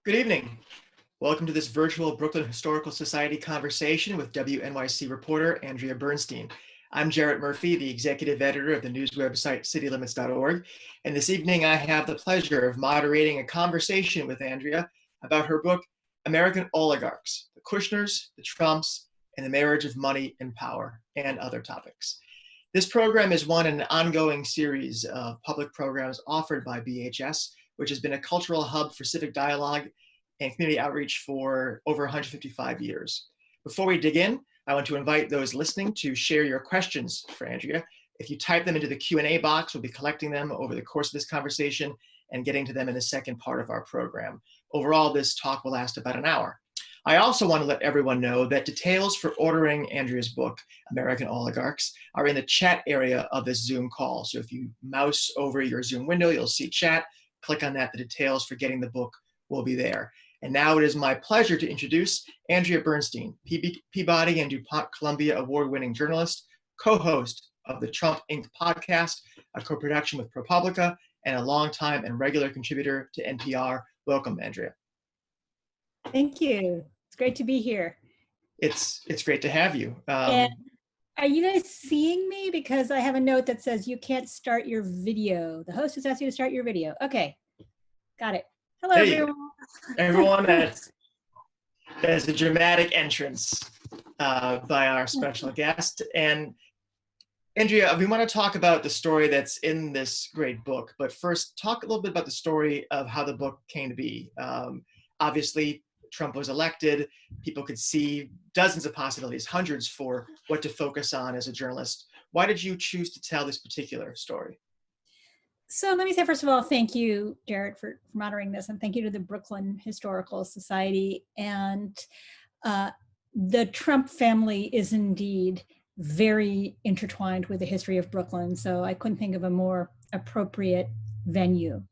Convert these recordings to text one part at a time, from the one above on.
Good evening. Welcome to this virtual Brooklyn Historical Society conversation with WNYC reporter Andrea Bernstein. I'm Jarrett Murphy, the executive editor of the news website citylimits.org. And this evening I have the pleasure of moderating a conversation with Andrea about her book, American Oligarchs, the Kushners, the Trumps, and the marriage of money and power, and other topics. This program is one in an ongoing series of public programs offered by BHS, which has been a cultural hub for civic dialogue and community outreach for over 155 years. Before we dig in, I want to invite those listening to share your questions for Andrea. If you type them into the Q&A box, we'll be collecting them over the course of this conversation and getting to them in the second part of our program. Overall, this talk will last about an hour. I also want to let everyone know that details for ordering Andrea's book, American Oligarchs, are in the chat area of this Zoom call. So if you mouse over your Zoom window, you'll see chat. Click on that. The details for getting the book will be there. And now it is my pleasure to introduce Andrea Bernstein, Peabody and DuPont Columbia award-winning journalist, co-host of the Trump Inc. podcast, a co-production with ProPublica, and a longtime and regular contributor to NPR. Welcome, Andrea. Thank you. It's great to be here. It's great to have you. And are you guys seeing me? Because I have a note that says you can't start your video. The host has asked you to start your video. Okay, got it. Hello, everyone. Everyone, that's a dramatic entrance by our special guest. And Andrea, we want to talk about the story that's in this great book, but first talk a little bit about the story of how the book came to be. Obviously, Trump was elected. People could see dozens of possibilities, hundreds for what to focus on as a journalist. Why did you choose to tell this particular story? So let me say, first of all, thank you, Jarrett, for moderating this, and thank you to the Brooklyn Historical Society. And the Trump family is indeed very intertwined with the history of Brooklyn, so I couldn't think of a more appropriate venue.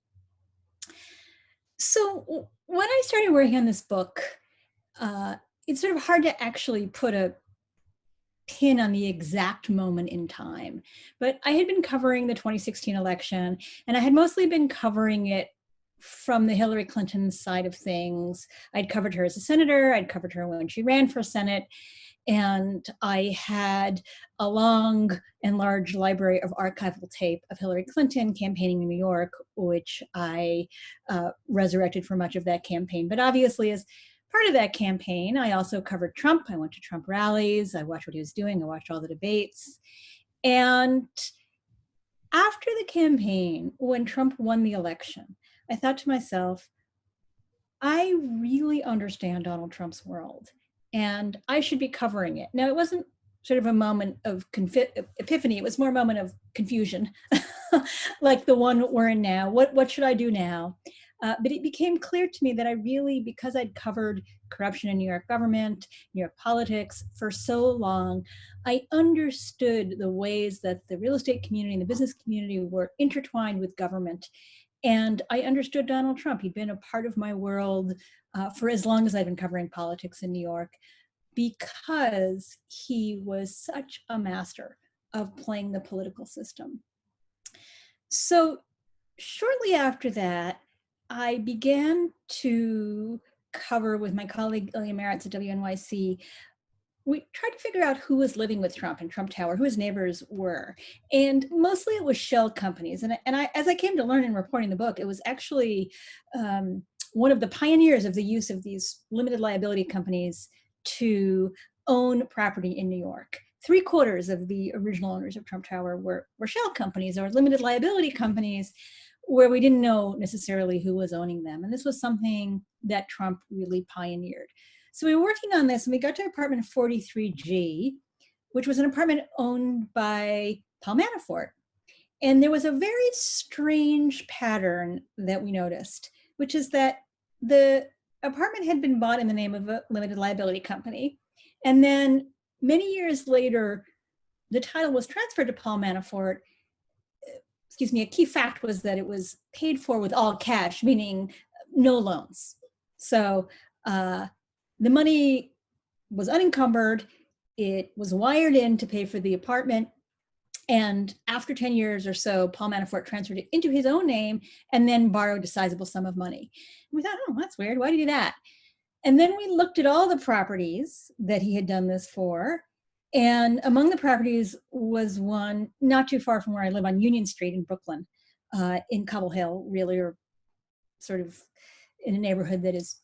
So when I started working on this book, it's sort of hard to actually put a pin on the exact moment in time, but I had been covering the 2016 election, and I had mostly been covering it from the Hillary Clinton side of things. I'd covered her as a senator, I'd covered her when she ran for Senate, and I had a long and large library of archival tape of Hillary Clinton campaigning in New York, which I resurrected for much of that campaign. But obviously, as part of that campaign, I also covered Trump. I went to Trump rallies. I watched what he was doing. I watched all the debates. And after the campaign, when Trump won the election, I thought to myself, I really understand Donald Trump's world, and I should be covering it. Now, it wasn't sort of a moment of epiphany. It was more a moment of confusion, like the one we're in now. What should I do now? But it became clear to me that I really, because I'd covered corruption in New York government, New York politics for so long, I understood the ways that the real estate community and the business community were intertwined with government. And I understood Donald Trump. He'd been a part of my world for as long as I've been covering politics in New York, because he was such a master of playing the political system. So shortly after that, I began to cover with my colleague Ilya Maritz at WNYC. We tried to figure out who was living with Trump in Trump Tower, who his neighbors were. And mostly it was shell companies. And I, as I came to learn in reporting the book, it was actually one of the pioneers of the use of these limited liability companies to own property in New York. 3/4 of the original owners of Trump Tower were shell companies or limited liability companies where we didn't know necessarily who was owning them. And this was something that Trump really pioneered. So we were working on this, and we got to apartment 43G, which was an apartment owned by Paul Manafort. And there was a very strange pattern that we noticed, which is that the apartment had been bought in the name of a limited liability company. And then many years later, the title was transferred to Paul Manafort. Excuse me, a key fact was that it was paid for with all cash, meaning no loans. So the money was unencumbered. It was wired in to pay for the apartment. And after 10 years or so, Paul Manafort transferred it into his own name and then borrowed a sizable sum of money. And we thought, oh, that's weird. Why did he do that? And then we looked at all the properties that he had done this for. And among the properties was one not too far from where I live on Union Street in Brooklyn, in Cobble Hill, really, or sort of in a neighborhood that is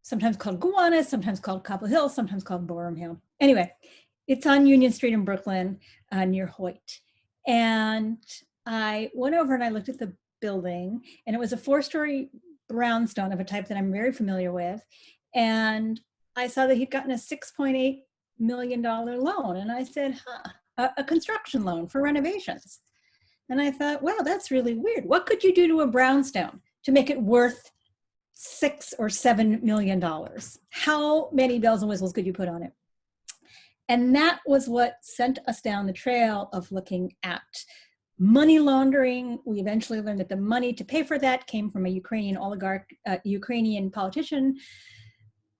sometimes called Gowanus, sometimes called Cobble Hill, sometimes called Borum Hill. Anyway, it's on Union Street in Brooklyn near Hoyt. And I went over and I looked at the building, and it was a 4-story brownstone of a type that I'm very familiar with. And I saw that he'd gotten a $6.8 million loan. And I said, a construction loan for renovations. And I thought, wow, that's really weird. What could you do to a brownstone to make it worth $6 or $7 million? How many bells and whistles could you put on it? And that was what sent us down the trail of looking at money laundering. We eventually learned that the money to pay for that came from a Ukrainian oligarch, Ukrainian politician,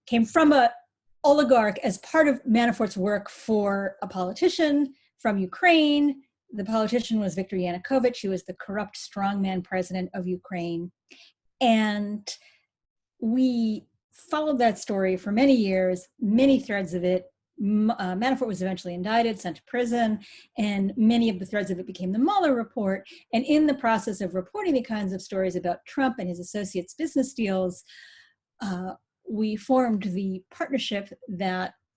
came from an oligarch as part of Manafort's work for a politician from Ukraine. The politician was Viktor Yanukovych, who was the corrupt strongman president of Ukraine. And we followed that story for many years, many threads of it. Manafort was eventually indicted, sent to prison, and many of the threads of it became the Mueller report. And in the process of reporting the kinds of stories about Trump and his associates' business deals, we formed the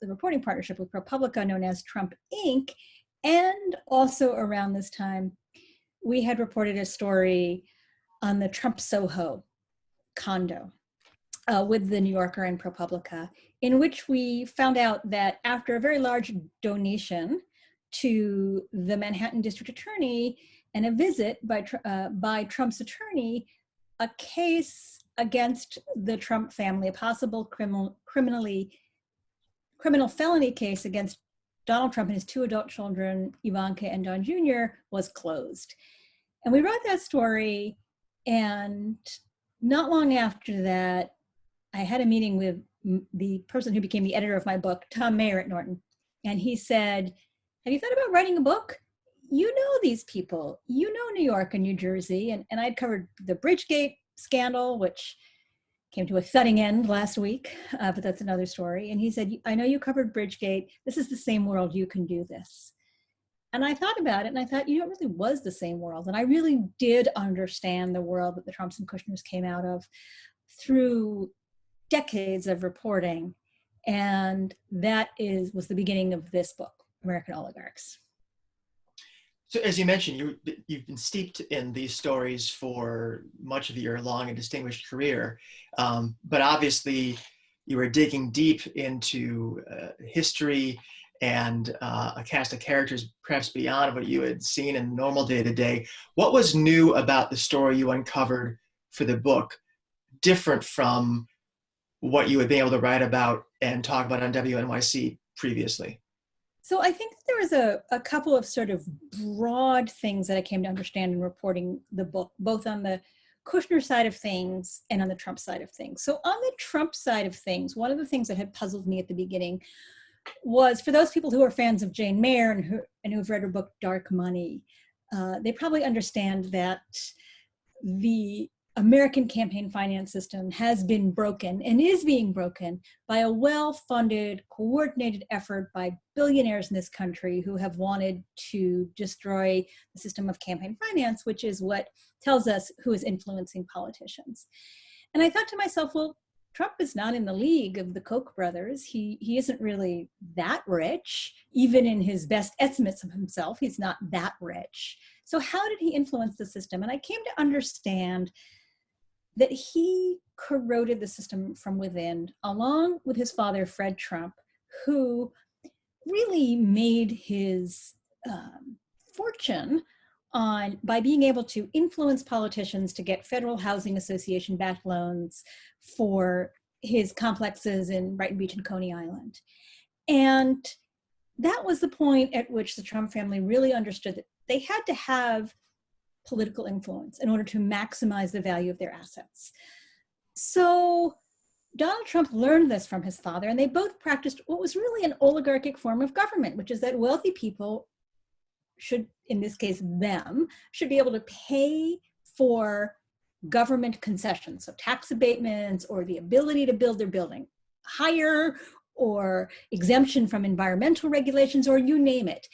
reporting partnership with ProPublica known as Trump Inc. And also around this time, we had reported a story on the Trump Soho condo with the New Yorker and ProPublica, in which we found out that after a very large donation to the Manhattan District Attorney and a visit by Trump's attorney, a case against the Trump family, a possible criminal felony case against Donald Trump and his 2 adult children, Ivanka and Don Jr., was closed. And we wrote that story, and not long after that, I had a meeting with the person who became the editor of my book, Tom Mayer at Norton. And he said, have you thought about writing a book? You know these people. You know New York and New Jersey. And I'd covered the Bridgegate scandal, which came to a thudding end last week, but that's another story. And he said, I know you covered Bridgegate. This is the same world. You can do this. And I thought about it, and I thought, it really was the same world. And I really did understand the world that the Trumps and Kushners came out of through decades of reporting. And that was the beginning of this book, American Oligarchs. So as you mentioned, you've been steeped in these stories for much of your long and distinguished career, but obviously you were digging deep into history and a cast of characters perhaps beyond what you had seen in normal day-to-day. What was new about the story you uncovered for the book, different from what you had been able to write about and talk about on WNYC previously? So I think there was a couple of sort of broad things that I came to understand in reporting the book, both on the Kushner side of things and on the Trump side of things. So on the Trump side of things, one of the things that had puzzled me at the beginning was, for those people who are fans of Jane Mayer and who've read her book, Dark Money, they probably understand that the American campaign finance system has been broken and is being broken by a well-funded, coordinated effort by billionaires in this country who have wanted to destroy the system of campaign finance, which is what tells us who is influencing politicians. And I thought to myself, well, Trump is not in the league of the Koch brothers. He isn't really that rich. Even in his best estimates of himself, he's not that rich. So how did he influence the system? And I came to understand that he corroded the system from within, along with his father, Fred Trump, who really made his fortune by being able to influence politicians to get Federal Housing Association-backed loans for his complexes in Brighton Beach and Coney Island. And that was the point at which the Trump family really understood that they had to have political influence in order to maximize the value of their assets. So Donald Trump learned this from his father, and they both practiced what was really an oligarchic form of government, which is that wealthy people should, in this case, them, should be able to pay for government concessions, so tax abatements or the ability to build their building higher or exemption from environmental regulations or you name it.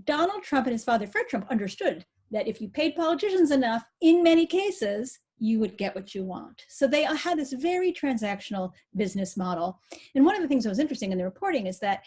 Donald Trump and his father, Fred Trump, understood that if you paid politicians enough, in many cases, you would get what you want. So they had this very transactional business model. And one of the things that was interesting in the reporting is that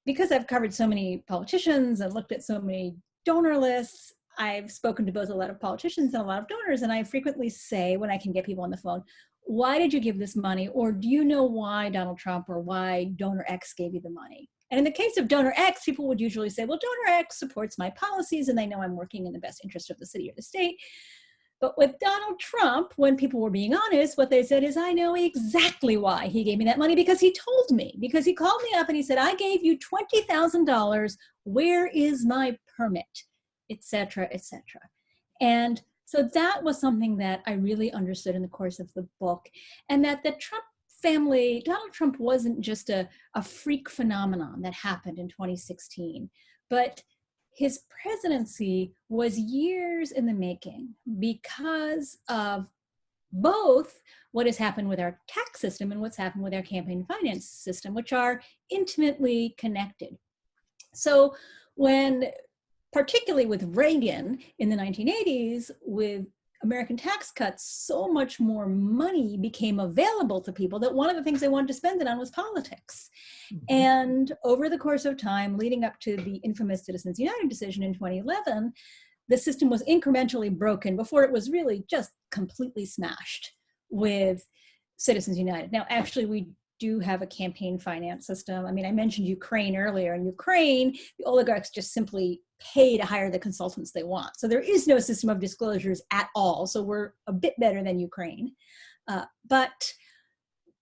because I've covered so many politicians and looked at so many donor lists, I've spoken to both a lot of politicians and a lot of donors, and I frequently say when I can get people on the phone, why did you give this money? Or do you know why Donald Trump or why donor X gave you the money? And in the case of donor X, people would usually say, well, donor X supports my policies and they know I'm working in the best interest of the city or the state. But with Donald Trump, when people were being honest, what they said is, I know exactly why he gave me that money because he told me, because he called me up and he said, I gave you $20,000. Where is my permit? Et cetera, et cetera. And so that was something that I really understood in the course of the book. And that the Trump family, Donald Trump wasn't just a freak phenomenon that happened in 2016, but his presidency was years in the making because of both what has happened with our tax system and what's happened with our campaign finance system, which are intimately connected. So when, particularly with Reagan in the 1980s, with American tax cuts, so much more money became available to people that one of the things they wanted to spend it on was politics. Mm-hmm. And over the course of time, leading up to the infamous Citizens United decision in 2011, the system was incrementally broken before it was really just completely smashed with Citizens United. Now, actually, we do have a campaign finance system. I mean, I mentioned Ukraine earlier. In Ukraine, the oligarchs just simply pay to hire the consultants they want. So there is no system of disclosures at all. So we're a bit better than Ukraine. But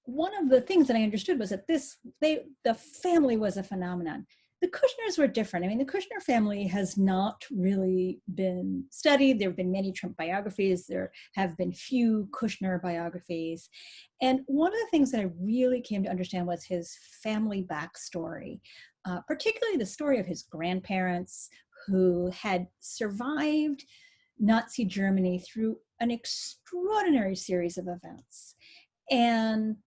one of the things that I understood was that the family was a phenomenon. The Kushners were different. I mean, the Kushner family has not really been studied. There have been many Trump biographies. There have been few Kushner biographies. And one of the things that I really came to understand was his family backstory, particularly the story of his grandparents who had survived Nazi Germany through an extraordinary series of events. And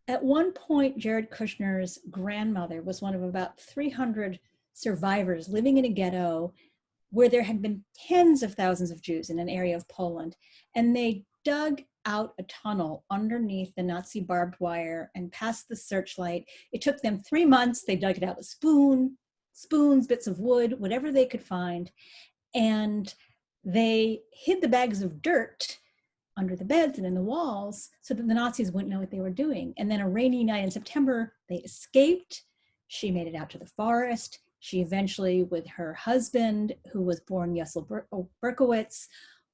at one point, Jared Kushner's grandmother was one of about 300 survivors living in a ghetto where there had been tens of thousands of Jews in an area of Poland. And they dug out a tunnel underneath the Nazi barbed wire and past the searchlight. It took them 3 months. They dug it out with spoons, bits of wood, whatever they could find. And they hid the bags of dirt under the beds and in the walls so that the Nazis wouldn't know what they were doing. And then a rainy night in September, they escaped. She made it out to the forest. She eventually, with her husband, who was born Yessel Berkowitz,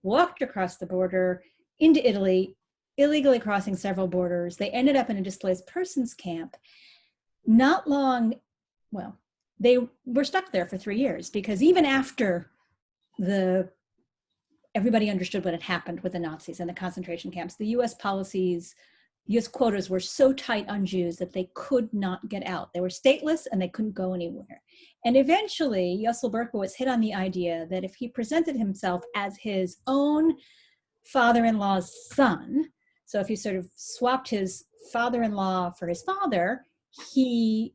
walked across the border into Italy, illegally crossing several borders. They ended up in a displaced persons camp. Not long, well, they were stuck there for 3 years because even after everybody understood what had happened with the Nazis and the concentration camps, the US policies, US quotas were so tight on Jews that they could not get out. They were stateless and they couldn't go anywhere. And eventually, Yessel Berkowitz hit on the idea that if he presented himself as his own father-in-law's son, so if you sort of swapped his father-in-law for his father, he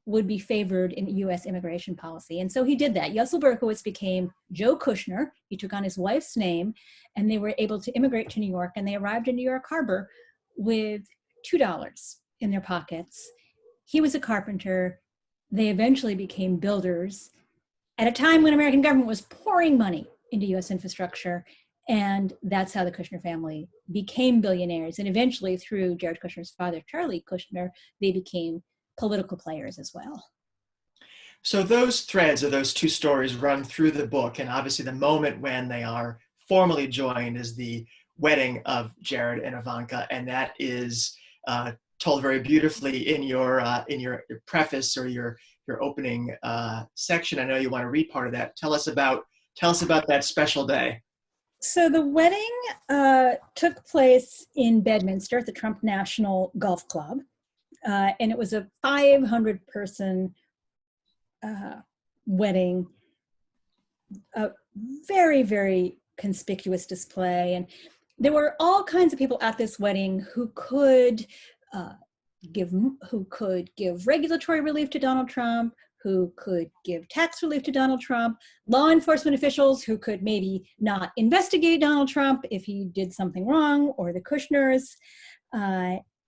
would be favored in US immigration policy. And so he did that. Yessel Berkowitz became Joe Kushner. He took on his wife's name and they were able to immigrate to New York, and they arrived in New York Harbor with $2 in their pockets. He was a carpenter. They eventually became builders at a time when American government was pouring money into US infrastructure. And that's how the Kushner family became billionaires. And eventually, through Jared Kushner's father, Charlie Kushner, they became political players as well. So those threads of those two stories run through the book, and obviously the moment when they are formally joined is the wedding of Jarrett and Ivanka, and that is told very beautifully in your preface or your opening section. I know you want to read part of that. Tell us about that special day. So the wedding took place in Bedminster at the Trump National Golf Club. And it was a 500-person wedding, a very, very conspicuous display. And there were all kinds of people at this wedding who could give regulatory relief to Donald Trump, who could give tax relief to Donald Trump, law enforcement officials who could maybe not investigate Donald Trump if he did something wrong, or the Kushners.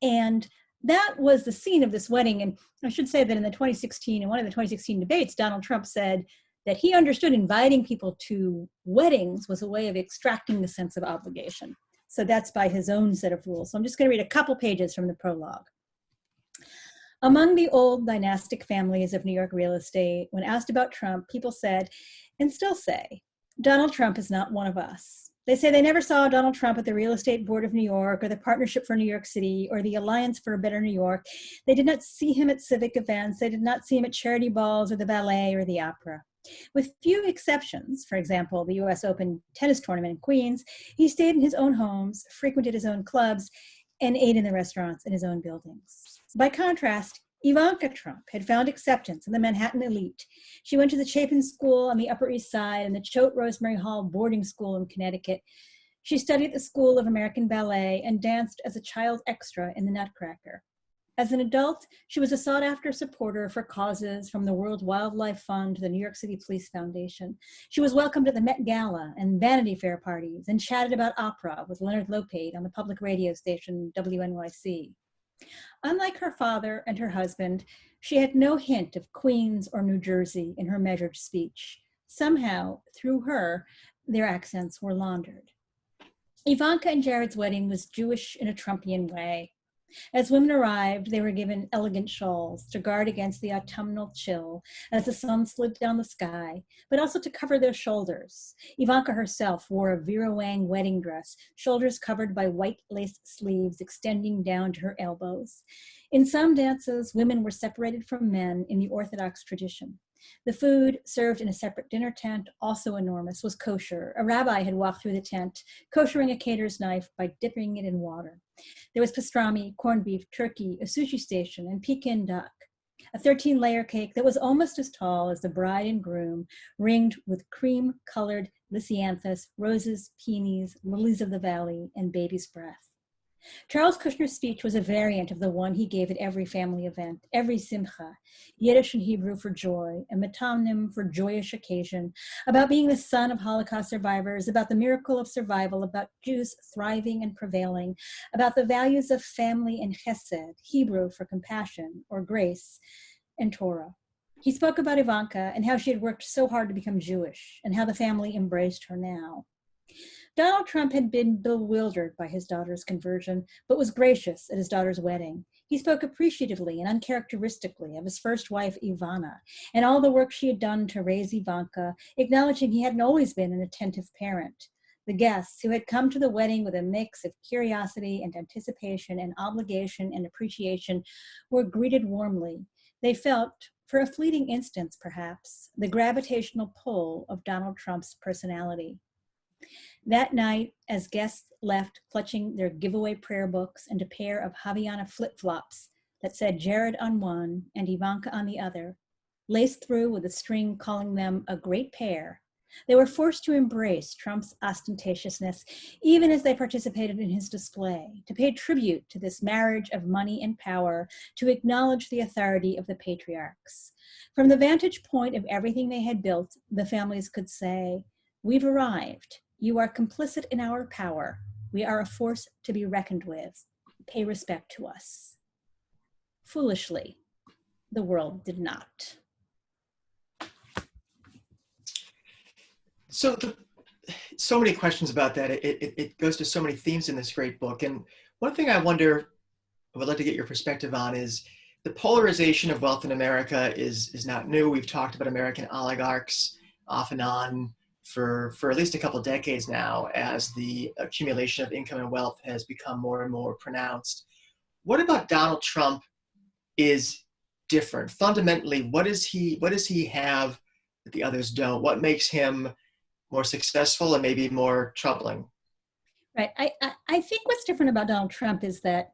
And that was the scene of this wedding. And I should say that in one of the 2016 debates, Donald Trump said that he understood inviting people to weddings was a way of extracting the sense of obligation. So that's by his own set of rules. So I'm just going to read a couple pages from the prologue. Among the old dynastic families of New York real estate, when asked about Trump, people said, and still say, Donald Trump is not one of us. They say they never saw Donald Trump at the Real Estate Board of New York, or the Partnership for New York City, or the Alliance for a Better New York. They did not see him at civic events. They did not see him at charity balls, or the ballet, or the opera. With few exceptions, for example, the US Open tennis tournament in Queens, he stayed in his own homes, frequented his own clubs, and ate in the restaurants in his own buildings. By contrast, Ivanka Trump had found acceptance in the Manhattan elite. She went to the Chapin School on the Upper East Side and the Choate Rosemary Hall boarding school in Connecticut. She studied at the School of American Ballet and danced as a child extra in the Nutcracker. As an adult, she was a sought-after supporter for causes from the World Wildlife Fund to the New York City Police Foundation. She was welcomed at the Met Gala and Vanity Fair parties and chatted about opera with Leonard Lopate on the public radio station WNYC. Unlike her father and her husband, she had no hint of Queens or New Jersey in her measured speech. Somehow, through her, their accents were laundered. Ivanka and Jarrett's wedding was Jewish in a Trumpian way. As women arrived, they were given elegant shawls to guard against the autumnal chill as the sun slid down the sky, but also to cover their shoulders. Ivanka herself wore a Vera Wang wedding dress, shoulders covered by white lace sleeves extending down to her elbows. In some dances, women were separated from men in the Orthodox tradition. The food, served in a separate dinner tent, also enormous, was kosher. A rabbi had walked through the tent, koshering a caterer's knife by dipping it in water. There was pastrami, corned beef, turkey, a sushi station, and Pekin duck. A 13-layer cake that was almost as tall as the bride and groom, ringed with cream-colored lisianthus, roses, peonies, lilies of the valley, and baby's breath. Charles Kushner's speech was a variant of the one he gave at every family event, every simcha, Yiddish and Hebrew for joy, and metamnim for joyous occasion, about being the son of Holocaust survivors, about the miracle of survival, about Jews thriving and prevailing, about the values of family and chesed, Hebrew for compassion or grace, and Torah. He spoke about Ivanka and how she had worked so hard to become Jewish, and how the family embraced her now. Donald Trump had been bewildered by his daughter's conversion, but was gracious at his daughter's wedding. He spoke appreciatively and uncharacteristically of his first wife, Ivana, and all the work she had done to raise Ivanka, acknowledging he hadn't always been an attentive parent. The guests, who had come to the wedding with a mix of curiosity and anticipation and obligation and appreciation, were greeted warmly. They felt, for a fleeting instant perhaps, the gravitational pull of Donald Trump's personality. That night, as guests left clutching their giveaway prayer books and a pair of Havaiana flip-flops that said Jarrett on one and Ivanka on the other, laced through with a string calling them a great pair, they were forced to embrace Trump's ostentatiousness, even as they participated in his display, to pay tribute to this marriage of money and power, to acknowledge the authority of the patriarchs. From the vantage point of everything they had built, the families could say, "We've arrived. You are complicit in our power. We are a force to be reckoned with. Pay respect to us." Foolishly, the world did not. So many questions about that. It goes to so many themes in this great book. And one thing I wonder, I would like to get your perspective on, is the polarization of wealth in America is not new. We've talked about American oligarchs off and on for at least a couple of decades now, as the accumulation of income and wealth has become more and more pronounced. What about Donald Trump is different? Fundamentally, what does he have that the others don't? What makes him more successful and maybe more troubling? Right. I think what's different about Donald Trump is that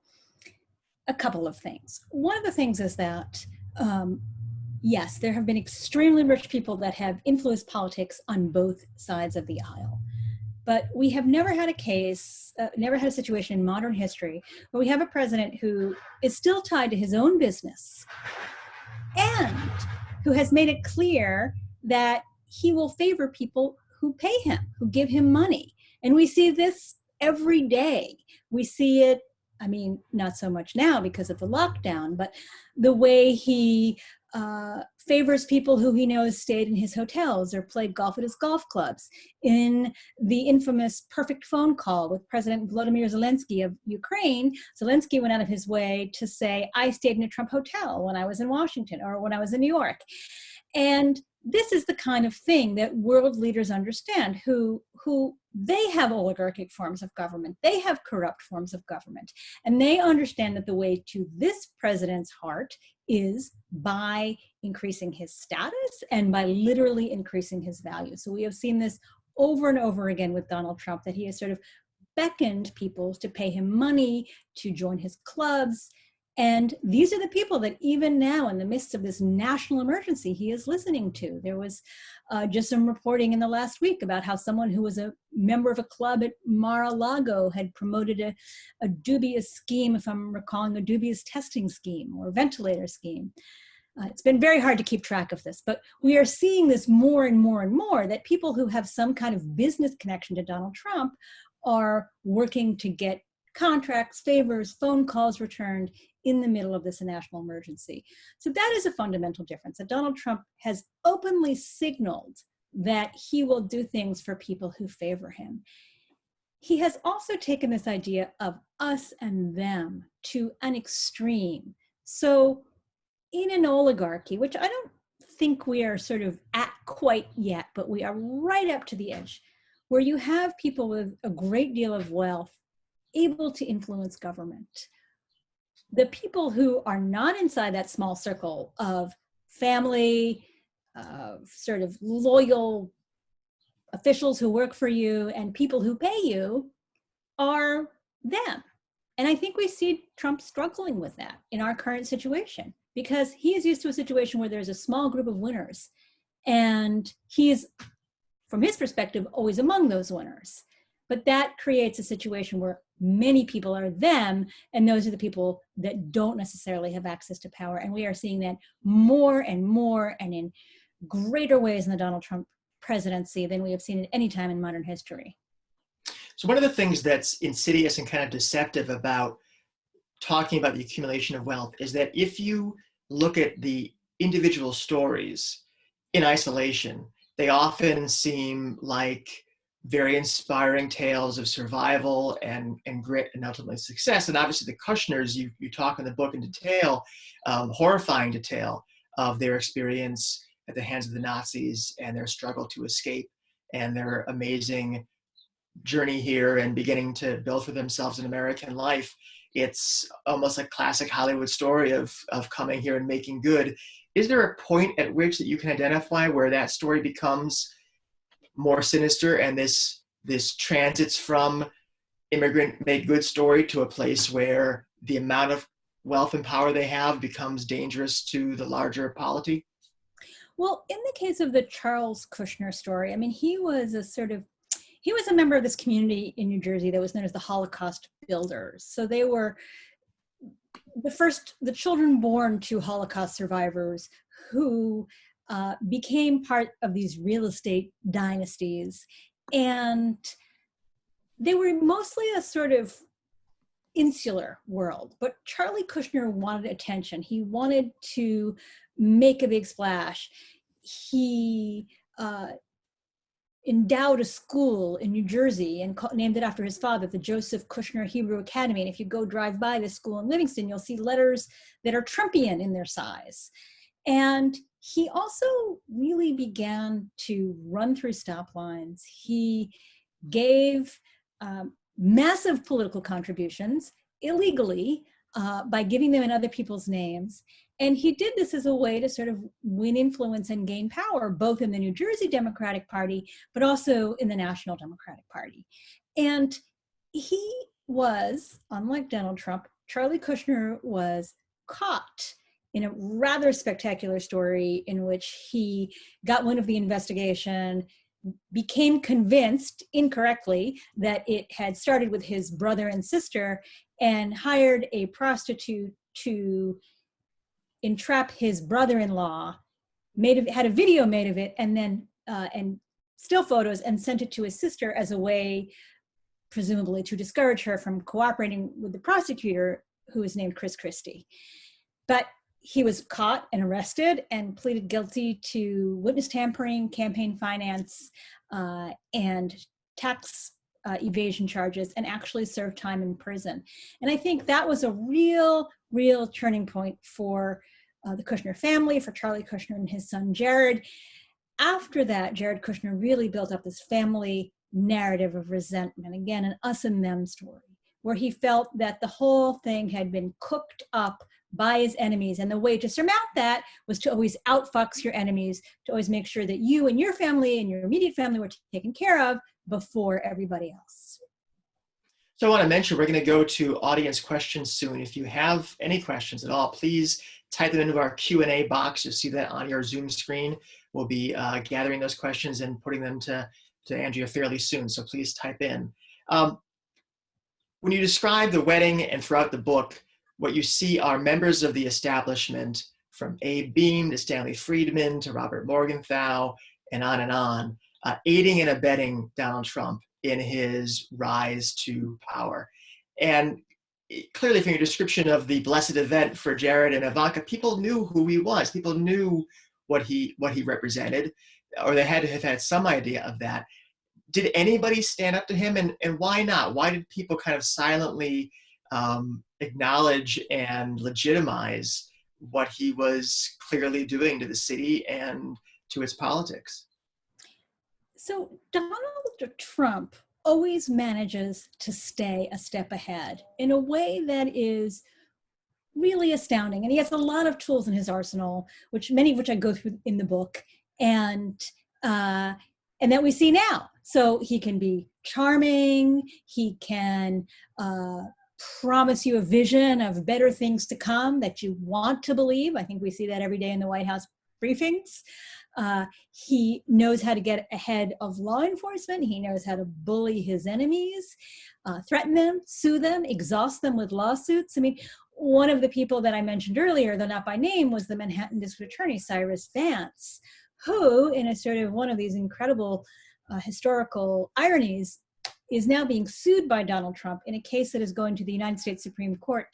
a couple of things. One of the things is that Yes, there have been extremely rich people that have influenced politics on both sides of the aisle. But we have never had a case, never had a situation in modern history where we have a president who is still tied to his own business and who has made it clear that he will favor people who pay him, who give him money. And we see this every day. We see it, I mean, not so much now because of the lockdown, but the way he favors people who he knows stayed in his hotels or played golf at his golf clubs. In the infamous perfect phone call with President Volodymyr Zelensky of Ukraine, Zelensky went out of his way to say, I stayed in a Trump hotel when I was in Washington or when I was in New York. And this is the kind of thing that world leaders understand, who they have oligarchic forms of government, they have corrupt forms of government, and they understand that the way to this president's heart is by increasing his status and by literally increasing his value. So we have seen this over and over again with Donald Trump, that he has sort of beckoned people to pay him money, to join his clubs. And these are the people that even now, in the midst of this national emergency, he is listening to. There was just some reporting in the last week about how someone who was a member of a club at Mar-a-Lago had promoted a dubious scheme, if I'm recalling, a dubious testing scheme or ventilator scheme. It's been very hard to keep track of this, but we are seeing this more and more and more, that people who have some kind of business connection to Donald Trump are working to get contracts, favors, phone calls returned in the middle of this national emergency. So that is a fundamental difference, that Donald Trump has openly signaled that he will do things for people who favor him. He has also taken this idea of us and them to an extreme. So in an oligarchy, which I don't think we are sort of at quite yet, but we are right up to the edge, where you have people with a great deal of wealth able to influence government. The people who are not inside that small circle of family, sort of loyal officials who work for you and people who pay you are them. And I think we see Trump struggling with that in our current situation, because he is used to a situation where there's a small group of winners, and he is, from his perspective, always among those winners. But that creates a situation where many people are them, and those are the people that don't necessarily have access to power. And we are seeing that more and more and in greater ways in the Donald Trump presidency than we have seen at any time in modern history. So one of the things that's insidious and kind of deceptive about talking about the accumulation of wealth is that if you look at the individual stories in isolation, they often seem like very inspiring tales of survival and grit and ultimately success. And obviously the Kushners, you talk in the book in detail, horrifying detail of their experience at the hands of the Nazis and their struggle to escape and their amazing journey here and beginning to build for themselves an American life. It's almost a classic Hollywood story of coming here and making good. Is there a point at which that you can identify where that story becomes more sinister and this transits from immigrant made good story to a place where the amount of wealth and power they have becomes dangerous to the larger polity? Well, in the case of the Charles Kushner story, I mean, he was a member of this community in New Jersey that was known as the Holocaust Builders. So they were the children born to Holocaust survivors who became part of these real estate dynasties. And they were mostly a sort of insular world. But Charlie Kushner wanted attention. He wanted to make a big splash. He endowed a school in New Jersey and named it after his father, the Joseph Kushner Hebrew Academy. And if you go drive by this school in Livingston, you'll see letters that are Trumpian in their size. And he also really began to run through stop lines. He gave massive political contributions illegally by giving them in other people's names. And he did this as a way to sort of win influence and gain power, both in the New Jersey Democratic Party, but also in the National Democratic Party. And he was, unlike Donald Trump, Charlie Kushner was caught in a rather spectacular story in which he got wind of the investigation, became convinced incorrectly that it had started with his brother and sister, and hired a prostitute to entrap his brother-in-law, had a video made of it, and then and still photos, and sent it to his sister as a way, presumably, to discourage her from cooperating with the prosecutor, who is named Chris Christie. But he was caught and arrested and pleaded guilty to witness tampering, campaign finance, and tax evasion charges, and actually served time in prison. And I think that was a real turning point for the Kushner family, for Charlie Kushner and his son Jared. After that, Jared Kushner really built up this family narrative of resentment, again, an us and them story, where he felt that the whole thing had been cooked up by his enemies. And the way to surmount that was to always outfox your enemies, to always make sure that you and your family and your immediate family were taken care of before everybody else. So I want to mention, we're going to go to audience questions soon. If you have any questions at all, please type them into our Q&A box. You'll see that on your Zoom screen. We'll be gathering those questions and putting them to Andrea fairly soon, so please type in. When you describe the wedding and throughout the book, what you see are members of the establishment, from Abe Beame to Stanley Friedman to Robert Morgenthau, and on, aiding and abetting Donald Trump in his rise to power. And clearly, from your description of the blessed event for Jarrett and Ivanka, people knew who he was. People knew what he represented, or they had to have had some idea of that. Did anybody stand up to him, and why not? Why did people kind of silently acknowledge and legitimize what he was clearly doing to the city and to its politics? So Donald Trump always manages to stay a step ahead in a way that is really astounding. And he has a lot of tools in his arsenal, many of which I go through in the book, and that we see now. So he can be charming, he can promise you a vision of better things to come that you want to believe. I think we see that every day in the White House briefings. He knows how to get ahead of law enforcement. He knows how to bully his enemies, threaten them, sue them, exhaust them with lawsuits. I mean, one of the people that I mentioned earlier, though not by name, was the Manhattan District Attorney, Cyrus Vance, who, in a sort of one of these incredible historical ironies, is now being sued by Donald Trump in a case that is going to the United States Supreme Court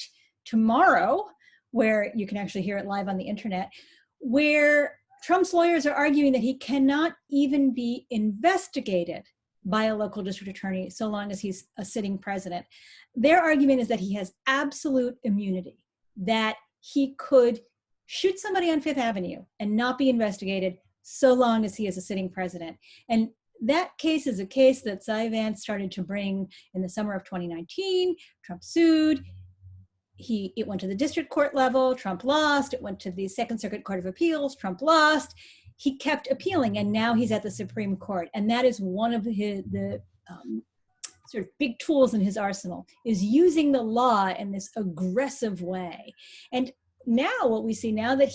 tomorrow, where you can actually hear it live on the internet, where Trump's lawyers are arguing that he cannot even be investigated by a local district attorney so long as he's a sitting president. Their argument is that he has absolute immunity, that he could shoot somebody on Fifth Avenue and not be investigated so long as he is a sitting president. And that case is a case that Cy Vance started to bring in the summer of 2019. Trump sued. It went to the district court level. Trump lost. It went to the Second Circuit Court of Appeals. Trump lost. He kept appealing, and now he's at the Supreme Court. And that is one of the sort of big tools in his arsenal, is using the law in this aggressive way. And now what we see now that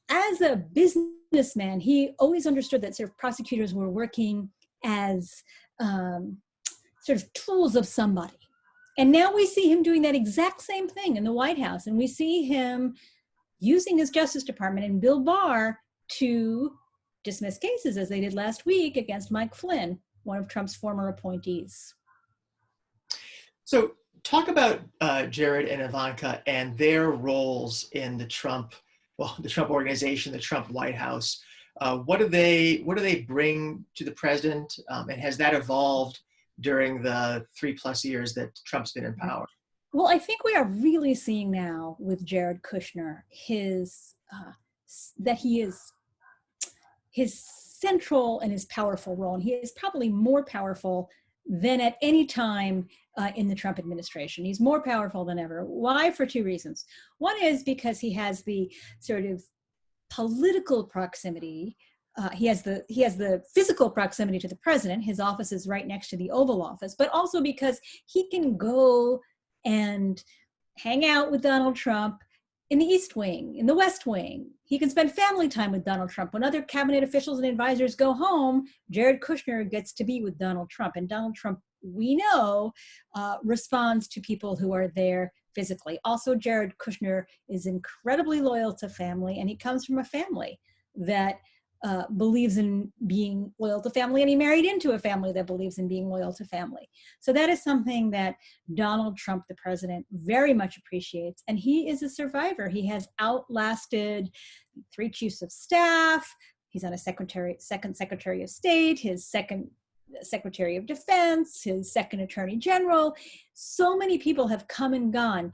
as a businessman, he always understood that sort of prosecutors were working as sort of tools of somebody. And now we see him doing that exact same thing in the White House. And we see him using his Justice Department and Bill Barr to dismiss cases, as they did last week against Mike Flynn, one of Trump's former appointees. So talk about Jared and Ivanka and their roles in the Trump organization, the Trump White House. What do they bring to the president? And has that evolved during the 3+ years that Trump's been in power? Well, I think we are really seeing now with Jared Kushner that he is his central and his powerful role. And he is probably more powerful than at any time in the Trump administration. He's more powerful than ever. Why? For two reasons. One is because he has the sort of political proximity. He has the physical proximity to the president. His office is right next to the Oval Office, but also because he can go and hang out with Donald Trump in the East Wing, in the West Wing. He can spend family time with Donald Trump. When other cabinet officials and advisors go home, Jared Kushner gets to be with Donald Trump. And Donald Trump, we know, responds to people who are there physically. Also, Jared Kushner is incredibly loyal to family, and he comes from a family that believes in being loyal to family, and he married into a family that believes in being loyal to family. So that is something that Donald Trump, the president, very much appreciates. And he is a survivor. He has outlasted 3 chiefs of staff. He's on a second secretary of state, his second secretary of defense, his second attorney general. So many people have come and gone,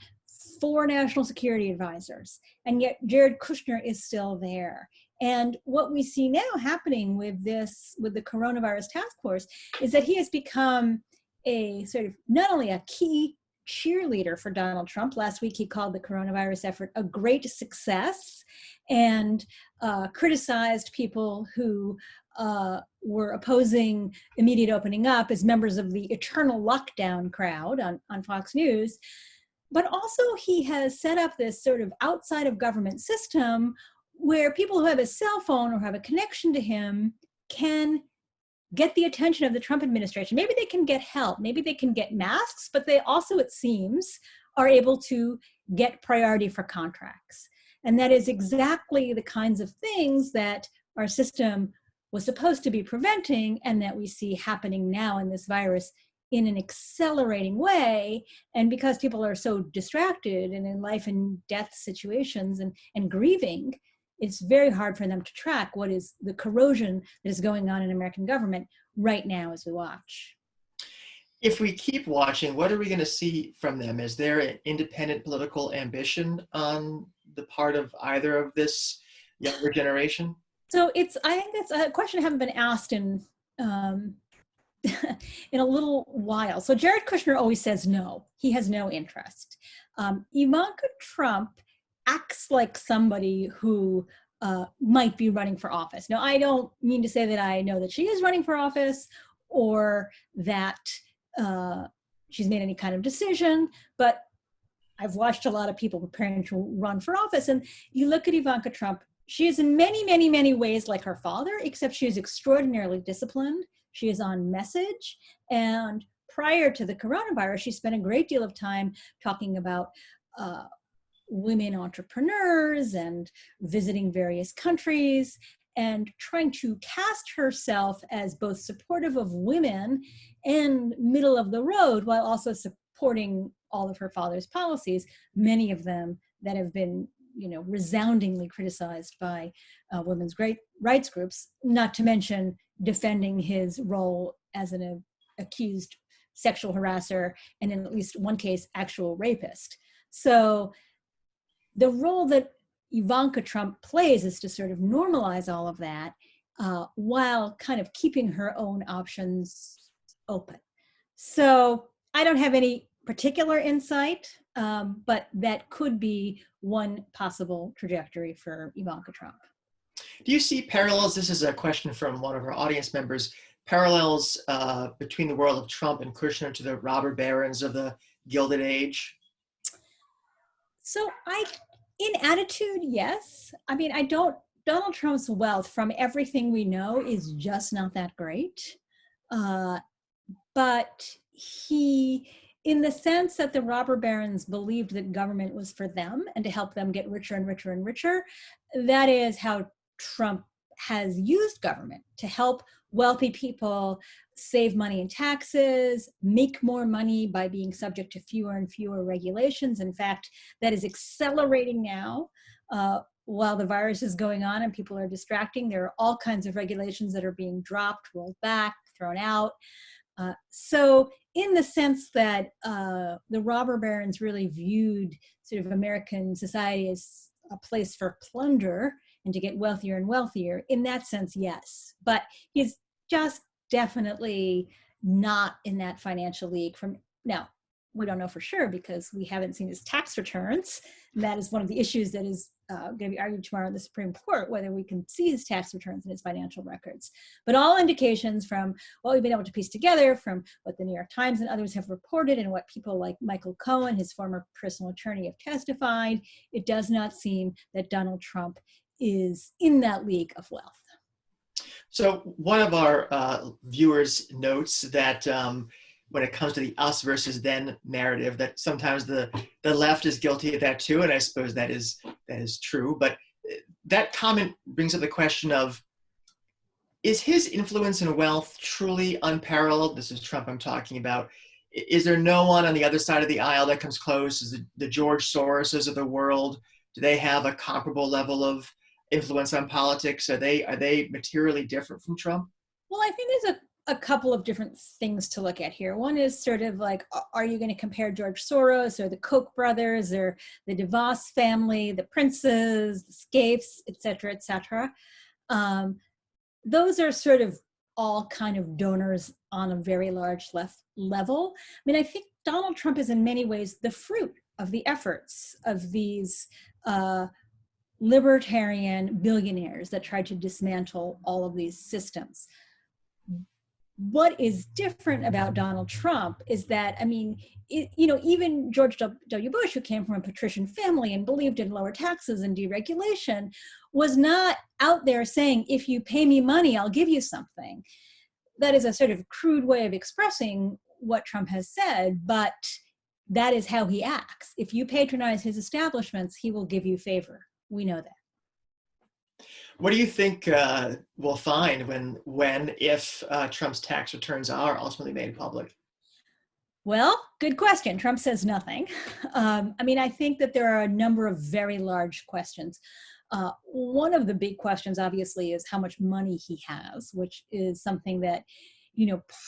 4 national security advisors, and yet Jared Kushner is still there. And what we see now happening with the coronavirus task force is that he has become a sort of not only a key cheerleader for Donald Trump. Last week, he called the coronavirus effort a great success and criticized people who were opposing immediate opening up as members of the eternal lockdown crowd on Fox News. But also he has set up this sort of outside of government system where people who have a cell phone or have a connection to him can get the attention of the Trump administration. Maybe they can get help, maybe they can get masks, but they also, it seems, are able to get priority for contracts. And that is exactly the kinds of things that our system was supposed to be preventing, and that we see happening now in this virus in an accelerating way. And because people are so distracted and in life and death situations and grieving, it's very hard for them to track what is the corrosion that is going on in American government right now as we watch. If we keep watching, what are we going to see from them? Is there an independent political ambition on the part of either of this younger generation? So I think that's a question I haven't been asked in in a little while. So Jared Kushner always says no. He has no interest. Ivanka Trump acts like somebody who might be running for office. Now, I don't mean to say that I know that she is running for office or that she's made any kind of decision, but I've watched a lot of people preparing to run for office. And you look at Ivanka Trump, she is in many, many, many ways like her father, except she is extraordinarily disciplined. She is on message. And prior to the coronavirus, she spent a great deal of time talking about women entrepreneurs and visiting various countries and trying to cast herself as both supportive of women and middle of the road, while also supporting all of her father's policies, many of them that have been, resoundingly criticized by women's rights groups, not to mention defending his role as an accused sexual harasser and in at least one case, actual rapist. So the role that Ivanka Trump plays is to sort of normalize all of that while kind of keeping her own options open. So I don't have any particular insight, but that could be one possible trajectory for Ivanka Trump. Do you see parallels? This is a question from one of our audience members. Parallels between the world of Trump and Kushner to the robber barons of the Gilded Age? So in attitude, yes. I mean, Donald Trump's wealth, from everything we know, is just not that great. But he, in the sense that the robber barons believed that government was for them and to help them get richer and richer and richer, that is how Trump has used government to help wealthy people save money in taxes, make more money by being subject to fewer and fewer regulations. In fact, that is accelerating now. While the virus is going on and people are distracting, there are all kinds of regulations that are being dropped, rolled back, thrown out. So in the sense that the robber barons really viewed sort of American society as a place for plunder and to get wealthier and wealthier, in that sense, yes. But he's just definitely not in that financial league. Now, we don't know for sure because we haven't seen his tax returns. And that is one of the issues that is going to be argued tomorrow in the Supreme Court, whether we can see his tax returns and his financial records. But all indications from what we've been able to piece together, from what the New York Times and others have reported and what people like Michael Cohen, his former personal attorney, have testified, it does not seem that Donald Trump is in that league of wealth. So one of our viewers notes that when it comes to the us versus them narrative, that sometimes the left is guilty of that too, and I suppose that is true. But that comment brings up the question of, is his influence and wealth truly unparalleled? This is Trump I'm talking about. Is there no one on the other side of the aisle that comes close? Is the George Soroses of the world? Do they have a comparable level of influence on politics? Are they materially different from Trump? Well, I think there's a couple of different things to look at here. One is sort of like, are you going to compare George Soros or the Koch brothers or the DeVos family, the Princes, the Scapes, et cetera, et cetera? Those are sort of all kind of donors on a very large level. I mean, I think Donald Trump is in many ways the fruit of the efforts of these libertarian billionaires that tried to dismantle all of these systems. What is different about Donald Trump is that, I mean, even George W. Bush, who came from a patrician family and believed in lower taxes and deregulation, was not out there saying, if you pay me money, I'll give you something. That is a sort of crude way of expressing what Trump has said, but that is how he acts. If you patronize his establishments, he will give you favor. We know that. What do you think we'll find if Trump's tax returns are ultimately made public? Well, good question. Trump says nothing. I mean, I think that there are a number of very large questions. One of the big questions, obviously, is how much money he has, which is something that,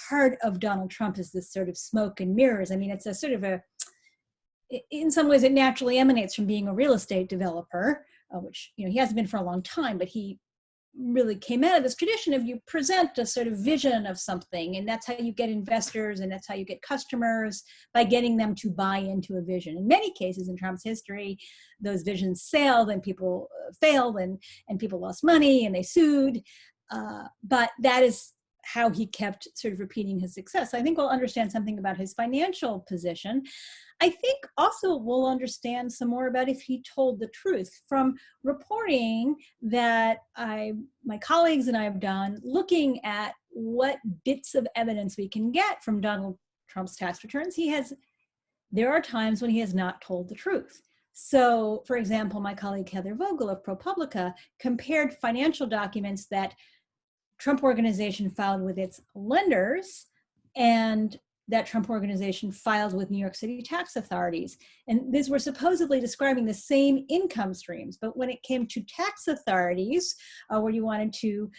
part of Donald Trump is this sort of smoke and mirrors. I mean, it's a sort of in some ways, it naturally emanates from being a real estate developer, which, he hasn't been for a long time, but he really came out of this tradition of you present a sort of vision of something, and that's how you get investors and that's how you get customers, by getting them to buy into a vision. In many cases in Trump's history, those visions sailed and people failed and people lost money and they sued. But that is how he kept sort of repeating his success. I think we'll understand something about his financial position. I think also we'll understand some more about if he told the truth from reporting that my colleagues and I have done, looking at what bits of evidence we can get from Donald Trump's tax returns. There are times when he has not told the truth. So, for example, my colleague Heather Vogel of ProPublica compared financial documents that Trump Organization filed with its lenders and that Trump Organization filed with New York City tax authorities. And these were supposedly describing the same income streams. But when it came to tax authorities, where you wanted to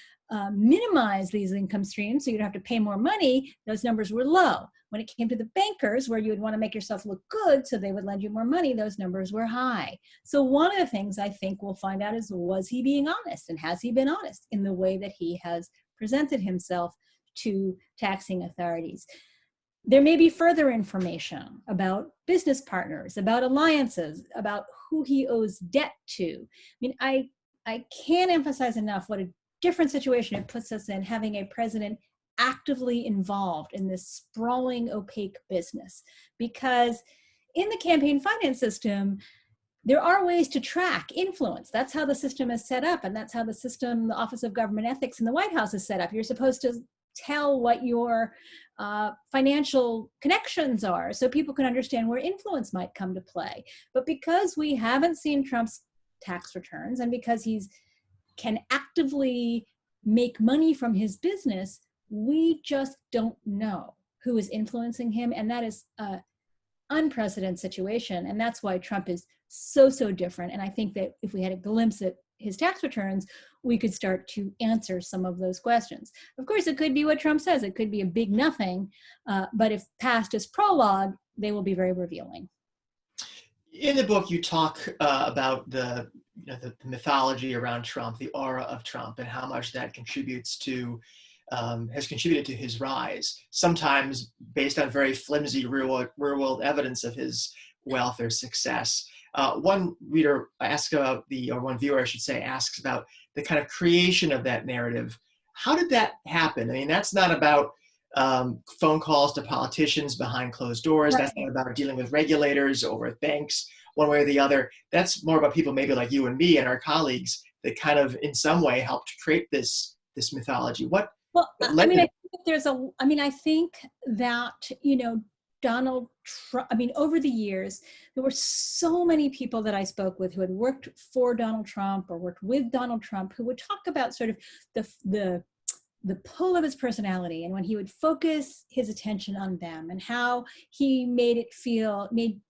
minimize these income streams so you'd have to pay more money, those numbers were low. When it came to the bankers, where you would want to make yourself look good so they would lend you more money, those numbers were high. So one of the things I think we'll find out is, was he being honest? And has he been honest in the way that he has presented himself to taxing authorities? There may be further information about business partners, about alliances, about who he owes debt to. I mean, I can't emphasize enough what a different situation it puts us in, having a president actively involved in this sprawling, opaque business. Because in the campaign finance system, there are ways to track influence. That's how the system is set up, and that's how the Office of Government Ethics in the White House is set up. You're supposed to tell what your financial connections are so people can understand where influence might come to play. But because we haven't seen Trump's tax returns, and because he can actively make money from his business, we just don't know who is influencing him. And that is an unprecedented situation. And that's why Trump is so different. And I think that if we had a glimpse at his tax returns, we could start to answer some of those questions. Of course, it could be what Trump says. It could be a big nothing. But if passed as prologue, they will be very revealing. In the book, you talk about the mythology around Trump, the aura of Trump, and how much that contributes to has contributed to his rise, sometimes based on very flimsy real-world evidence of his wealth or success. One reader asks about or one viewer, I should say, asks about the kind of creation of that narrative. How did that happen? I mean, that's not about phone calls to politicians behind closed doors. Right. That's not about dealing with regulators or with banks one way or the other. That's more about people maybe like you and me and our colleagues that kind of in some way helped create this mythology. What I mean, led I think I think that, Donald Trump, over the years, there were so many people that I spoke with who had worked for Donald Trump or worked with Donald Trump who would talk about sort of the pull of his personality, and when he would focus his attention on them and how he made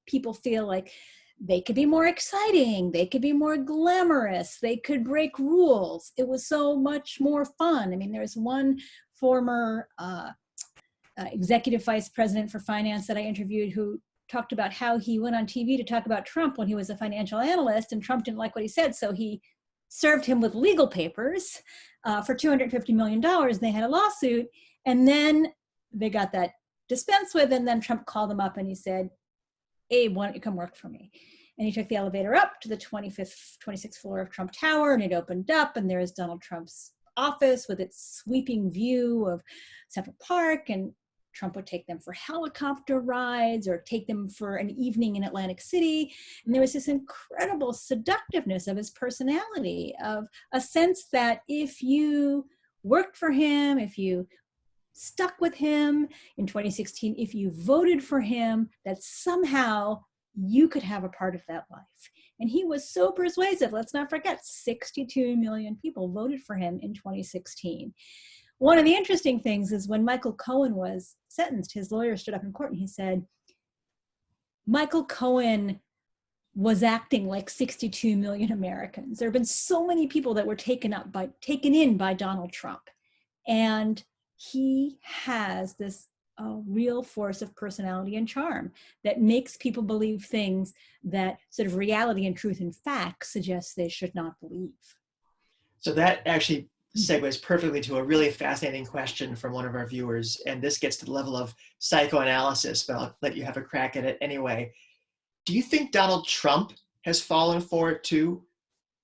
people feel like they could be more exciting, they could be more glamorous, they could break rules. It was so much more fun. I mean, there's one former executive vice president for finance that I interviewed who talked about how he went on TV to talk about Trump when he was a financial analyst, and Trump didn't like what he said, so he served him with legal papers for $250 million. They had a lawsuit, and then they got that dispensed with, and then Trump called him up and he said, Abe, why don't you come work for me? And he took the elevator up to the 26th floor of Trump Tower, and it opened up, and there's Donald Trump's office with its sweeping view of Central Park, and Trump would take them for helicopter rides or take them for an evening in Atlantic City. And there was this incredible seductiveness of his personality, of a sense that if you worked for him, if you stuck with him in 2016, if you voted for him, that somehow you could have a part of that life. And he was so persuasive. Let's not forget, 62 million people voted for him in 2016. One of the interesting things is when Michael Cohen was sentenced, his lawyer stood up in court and he said, Michael Cohen was acting like 62 million Americans. There have been so many people that were taken in by Donald Trump. And he has this real force of personality and charm that makes people believe things that sort of reality and truth and fact suggests they should not believe. So that actually segues perfectly to a really fascinating question from one of our viewers. And this gets to the level of psychoanalysis, but I'll let you have a crack at it anyway. Do you think Donald Trump has fallen for it too?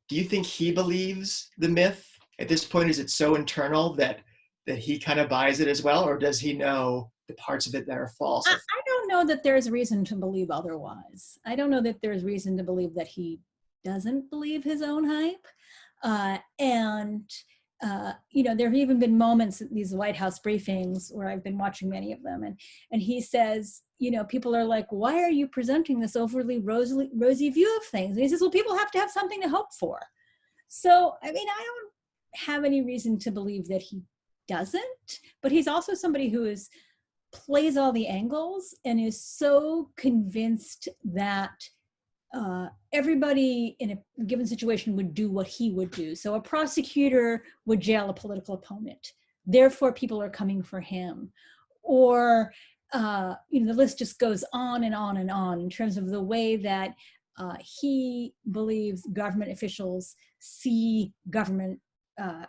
Do you think he believes the myth? At this point, is it so internal that he kind of buys it as well? Or does he know the parts of it that are false? I don't know that there's reason to believe otherwise. I don't know that there's reason to believe that he doesn't believe his own hype. There have even been moments at these White House briefings where I've been watching many of them, and he says, people are like, why are you presenting this overly rosy view of things? And he says, well, people have to have something to hope for. So, I don't have any reason to believe that he doesn't, but he's also somebody who plays all the angles and is so convinced that everybody in a given situation would do what he would do. So a prosecutor would jail a political opponent. Therefore, people are coming for him. Or, the list just goes on and on and on in terms of the way that he believes government officials see government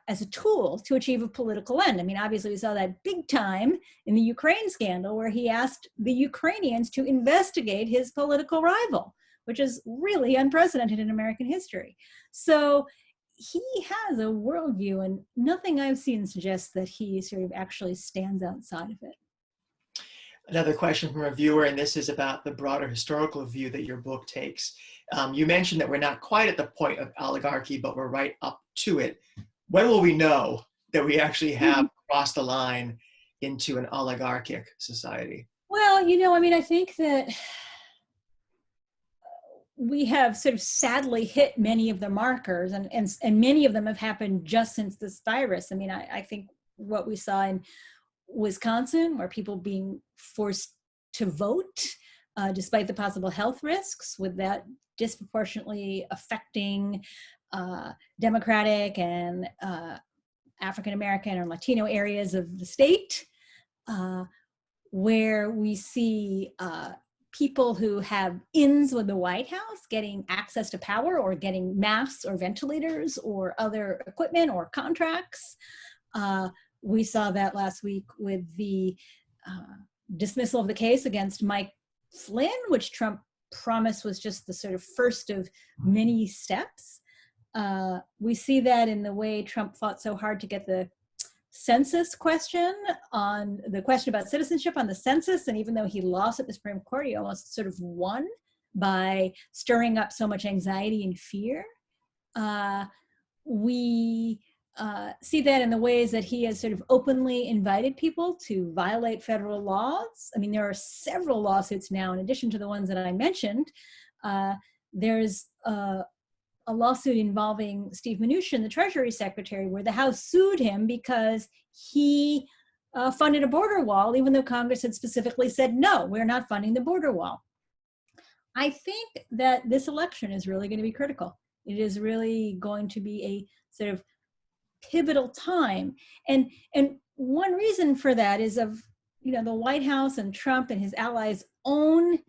as a tool to achieve a political end. Obviously, we saw that big time in the Ukraine scandal where he asked the Ukrainians to investigate his political rival, which is really unprecedented in American history. So he has a worldview, and nothing I've seen suggests that he sort of actually stands outside of it. Another question from a viewer, and this is about the broader historical view that your book takes. You mentioned that we're not quite at the point of oligarchy, but we're right up to it. When will we know that we actually have crossed the line into an oligarchic society? Well, I think that we have sort of sadly hit many of the markers, and many of them have happened just since this virus. I think what we saw in Wisconsin, where people being forced to vote despite the possible health risks, with that disproportionately affecting Democratic and African American or Latino areas of the state, where we see people who have ins with the White House getting access to power or getting masks or ventilators or other equipment or contracts, We saw that last week with the dismissal of the case against Mike Flynn, which Trump promised was just the sort of first of many steps. We see that in the way Trump fought so hard to get the census question on the question about citizenship on the census. And even though he lost at the Supreme Court, he almost sort of won by stirring up so much anxiety and fear. We see that in the ways that he has sort of openly invited people to violate federal laws. I mean, there are several lawsuits now, in addition to the ones that I mentioned. There's a lawsuit involving Steve Mnuchin, the Treasury Secretary, where the House sued him because he funded a border wall, even though Congress had specifically said, no, we're not funding the border wall. I think that this election is really going to be critical. It is really going to be a sort of pivotal time. And one reason for that is of, the White House and Trump and his allies' own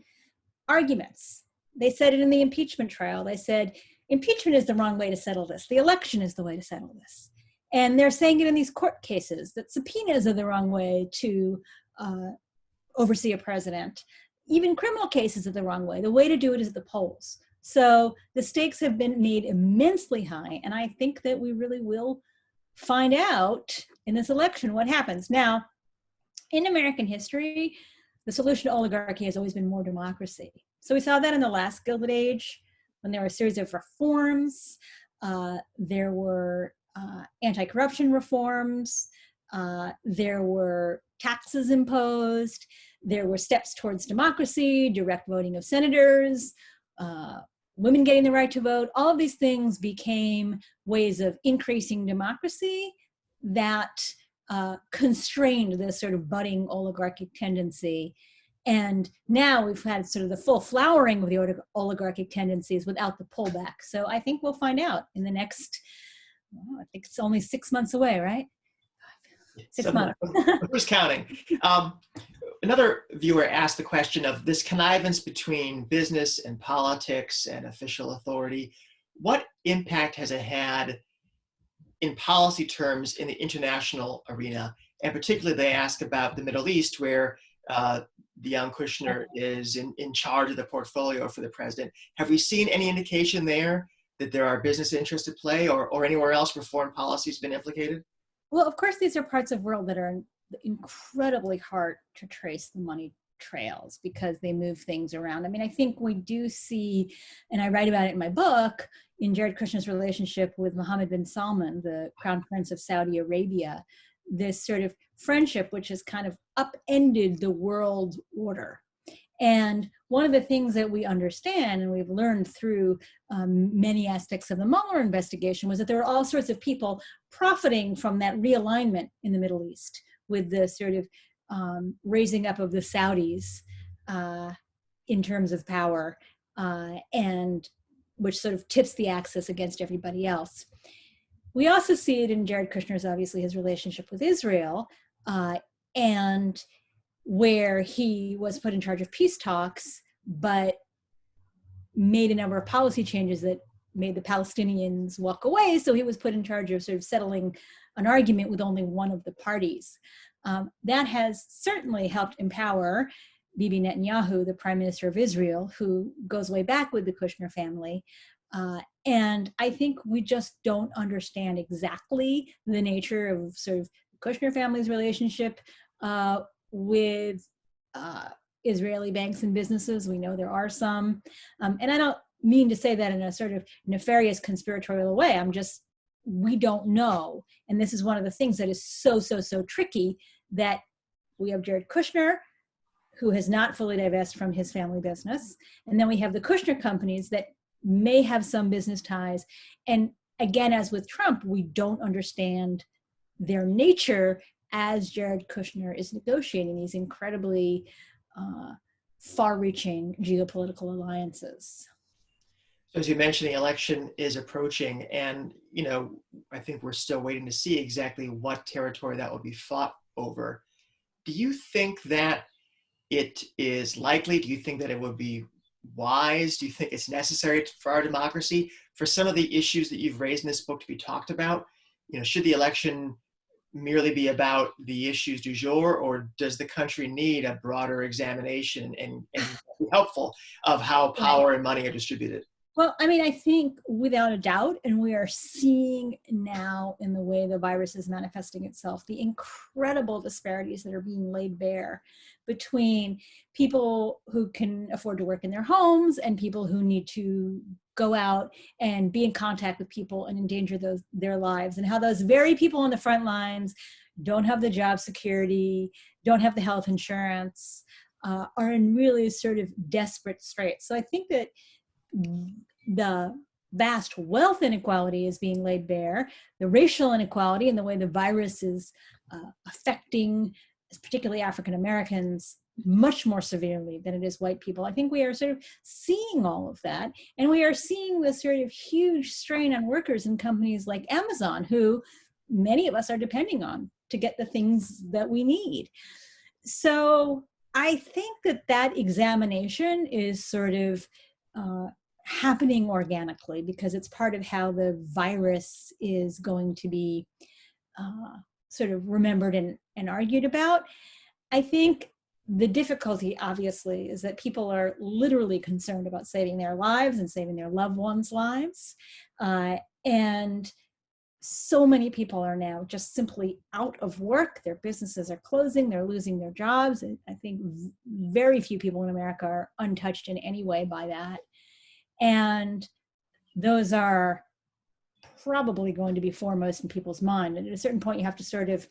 arguments. They said it in the impeachment trial. They said, impeachment is the wrong way to settle this. The election is the way to settle this. And they're saying it in these court cases, that subpoenas are the wrong way to oversee a president. Even criminal cases are the wrong way. The way to do it is at the polls. So the stakes have been made immensely high. And I think that we really will find out in this election what happens. Now, in American history, the solution to oligarchy has always been more democracy. So we saw that in the last Gilded Age, when there were a series of reforms. There were anti-corruption reforms. There were taxes imposed. There were steps towards democracy, direct voting of senators, women getting the right to vote. All of these things became ways of increasing democracy that constrained this sort of budding oligarchic tendency. And now we've had sort of the full flowering of the oligarchic tendencies without the pullback. So I think we'll find out in the next, I think it's only 6 months away, right? 6 months. Who's counting? Another viewer asked the question of this connivance between business and politics and official authority. What impact has it had in policy terms in the international arena? And particularly they ask about the Middle East, where the young Kushner is in charge of the portfolio for the president. Have we seen any indication there that there are business interests at play, or anywhere else where foreign policy has been implicated? Well, of course, these are parts of the world that are incredibly hard to trace the money trails because they move things around. I mean, I think we do see, and I write about it in my book, in Jarrett Kushner's relationship with Mohammed bin Salman, the Crown Prince of Saudi Arabia, this sort of friendship which has kind of upended the world order. And one of the things that we understand and we've learned through many aspects of the Mueller investigation was that there are all sorts of people profiting from that realignment in the Middle East with the sort of raising up of the Saudis in terms of power, and which sort of tips the axis against everybody else. We also see it in Jarrett Kushner's, obviously, his relationship with Israel, and where he was put in charge of peace talks, but made a number of policy changes that made the Palestinians walk away. So he was put in charge of sort of settling an argument with only one of the parties. That has certainly helped empower Bibi Netanyahu, the prime minister of Israel, who goes way back with the Kushner family. And I think we just don't understand exactly the nature of sort of the Kushner family's relationship with Israeli banks and businesses. We know there are some. And I don't mean to say that in a sort of nefarious conspiratorial way. We don't know. And this is one of the things that is so tricky, that we have Jarrett Kushner, who has not fully divested from his family business. And then we have the Kushner companies that may have some business ties. And again, as with Trump, we don't understand their nature as Jarrett Kushner is negotiating these incredibly far-reaching geopolitical alliances. So as you mentioned, the election is approaching, and I think we're still waiting to see exactly what territory that will be fought over. Do you think that it is likely? Do you think that it would be wise? Do you think it's necessary for our democracy for some of the issues that you've raised in this book to be talked about? Should the election merely be about the issues du jour, or does the country need a broader examination and be helpful of how power and money are distributed? Well, I mean, I think without a doubt, and we are seeing now in the way the virus is manifesting itself, the incredible disparities that are being laid bare between people who can afford to work in their homes and people who need to go out and be in contact with people and endanger their lives, and how those very people on the front lines don't have the job security, don't have the health insurance, are in really sort of desperate straits. So I think that the vast wealth inequality is being laid bare, the racial inequality and the way the virus is affecting particularly African Americans much more severely than it is white people. I think we are sort of seeing all of that, and we are seeing this sort of huge strain on workers in companies like Amazon, who many of us are depending on to get the things that we need. So I think that examination is sort of happening organically, because it's part of how the virus is going to be sort of remembered and argued about. I think the difficulty, obviously, is that people are literally concerned about saving their lives and saving their loved ones' lives. And so many people are now just simply out of work. Their businesses are closing, they're losing their jobs. And I think very few people in America are untouched in any way by that. And those are probably going to be foremost in people's mind. And at a certain point, you have to sort of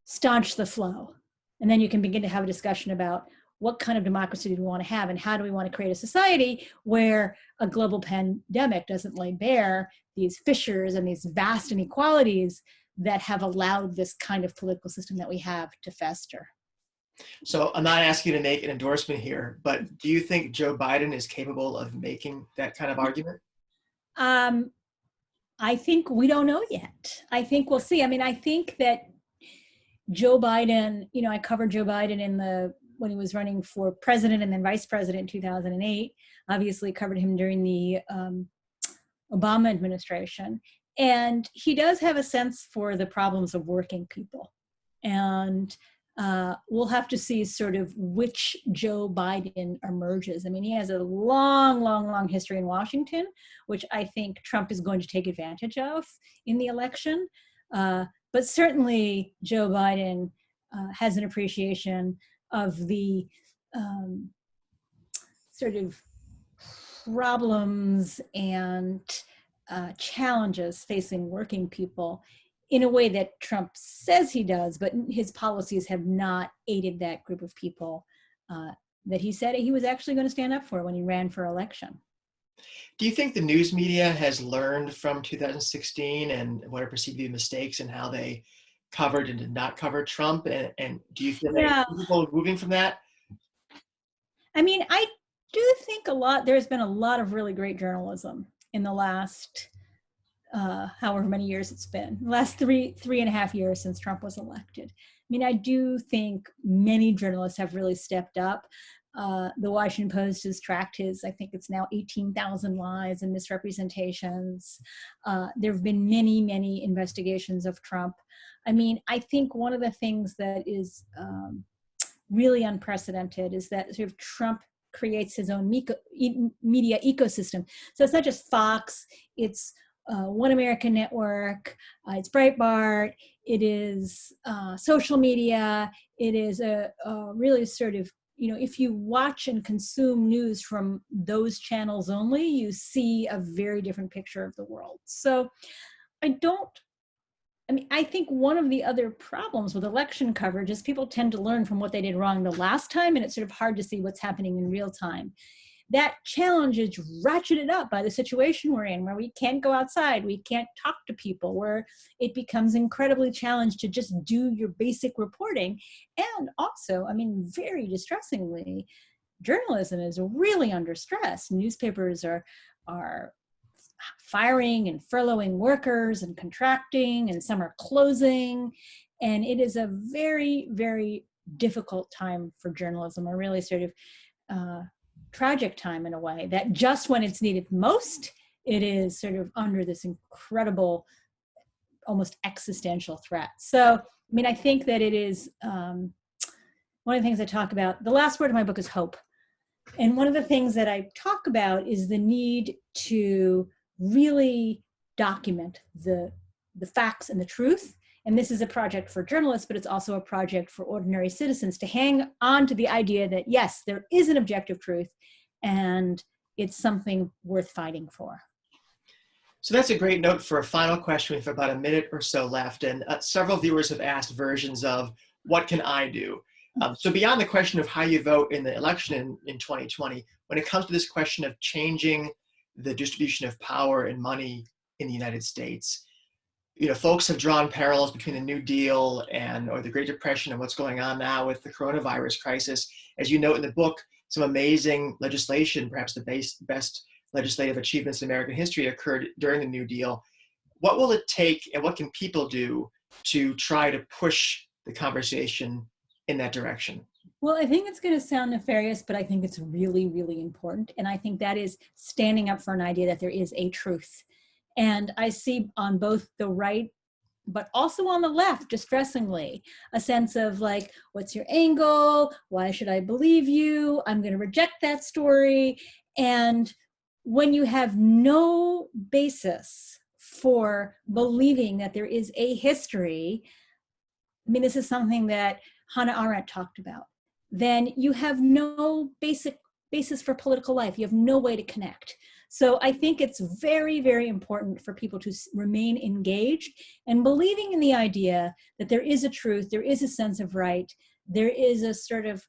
staunch the flow. And then you can begin to have a discussion about what kind of democracy do we want to have, and how do we want to create a society where a global pandemic doesn't lay bare these fissures and these vast inequalities that have allowed this kind of political system that we have to fester. So I'm not asking you to make an endorsement here, but do you think Joe Biden is capable of making that kind of argument? I think we don't know yet. I think we'll see. I mean, I think that Joe Biden, I covered Joe Biden when he was running for president and then vice president in 2008, obviously covered him during the Obama administration. And he does have a sense for the problems of working people. And we'll have to see sort of which Joe Biden emerges. I mean, he has a long, long, long history in Washington, which I think Trump is going to take advantage of in the election. But certainly Joe Biden has an appreciation of the sort of problems and challenges facing working people in a way that Trump says he does, but his policies have not aided that group of people that he said he was actually going to stand up for when he ran for election. Do you think the news media has learned from 2016 and what are perceived to be mistakes in how they covered and did not cover Trump? And do you feel that people are moving from that? I mean, I do think there's been a lot of really great journalism in the last however many years it's been, the last three and a half years since Trump was elected. I mean, I do think many journalists have really stepped up. The Washington Post has tracked I think it's now 18,000 lies and misrepresentations. There have been many, many investigations of Trump. I mean, I think one of the things that is really unprecedented is that sort of Trump creates his own media ecosystem. So it's not just Fox, it's One American Network, it's Breitbart, it is social media, it is a really sort of, if you watch and consume news from those channels only, you see a very different picture of the world. So I think one of the other problems with election coverage is people tend to learn from what they did wrong the last time, and it's sort of hard to see what's happening in real time. That challenge is ratcheted up by the situation we're in, where we can't go outside, we can't talk to people, where it becomes incredibly challenged to just do your basic reporting. And also, I mean, very distressingly, journalism is really under stress. Newspapers are firing and furloughing workers and contracting, and some are closing. And it is a very, very difficult time for journalism, a really sort of tragic time in a way, that just when it's needed most, it is sort of under this incredible almost existential threat. So, I mean, I think that it is one of the things I talk about. The last word of my book is hope. And one of the things that I talk about is the need to really document the facts and the truth. And this is a project for journalists, but it's also a project for ordinary citizens to hang on to the idea that, yes, there is an objective truth and it's something worth fighting for. So that's a great note for a final question. We have about a minute or so left. And several viewers have asked versions of, what can I do? So beyond the question of how you vote in the election in 2020, when it comes to this question of changing the distribution of power and money in the United States, folks have drawn parallels between the New Deal or the Great Depression and what's going on now with the coronavirus crisis. As you note in the book, some amazing legislation, perhaps the best legislative achievements in American history, occurred during the New Deal. What will it take and what can people do to try to push the conversation in that direction? Well, I think it's going to sound nefarious, but I think it's really, really important. And I think that is standing up for an idea that there is a truth. And I see on both the right, but also on the left, distressingly, a sense of like, what's your angle? Why should I believe you? I'm going to reject that story. And when you have no basis for believing that there is a history, I mean, this is something that Hannah Arendt talked about, then you have no basis for political life. You have no way to connect. So I think it's very, very important for people to remain engaged and believing in the idea that there is a truth, there is a sense of right, there is a sort of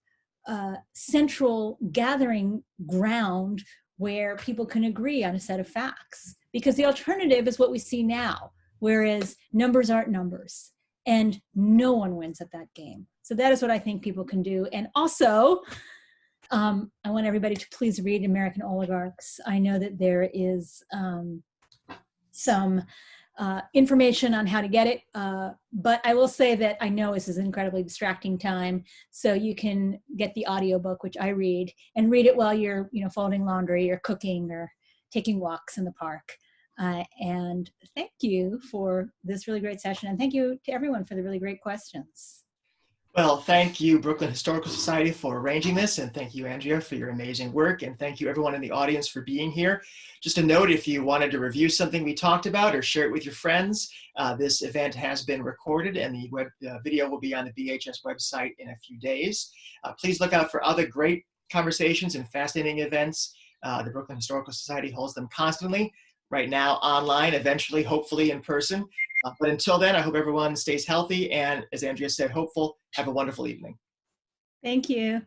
central gathering ground where people can agree on a set of facts. Because the alternative is what we see now, whereas numbers aren't numbers. And no one wins at that game. So that is what I think people can do. And also, I want everybody to please read American Oligarchs. I know that there is some information on how to get it, but I will say that I know this is an incredibly distracting time, so you can get the audiobook, which I read, and read it while you're folding laundry or cooking or taking walks in the park. And thank you for this really great session. And thank you to everyone for the really great questions. Well, thank you, Brooklyn Historical Society, for arranging this. And thank you, Andrea, for your amazing work. And thank you, everyone in the audience, for being here. Just a note, if you wanted to review something we talked about or share it with your friends, this event has been recorded and the video will be on the BHS website in a few days. Please look out for other great conversations and fascinating events. The Brooklyn Historical Society holds them constantly. Right now, online, eventually, hopefully in person. But until then, I hope everyone stays healthy and, as Andrea said, hopeful. Have a wonderful evening. Thank you.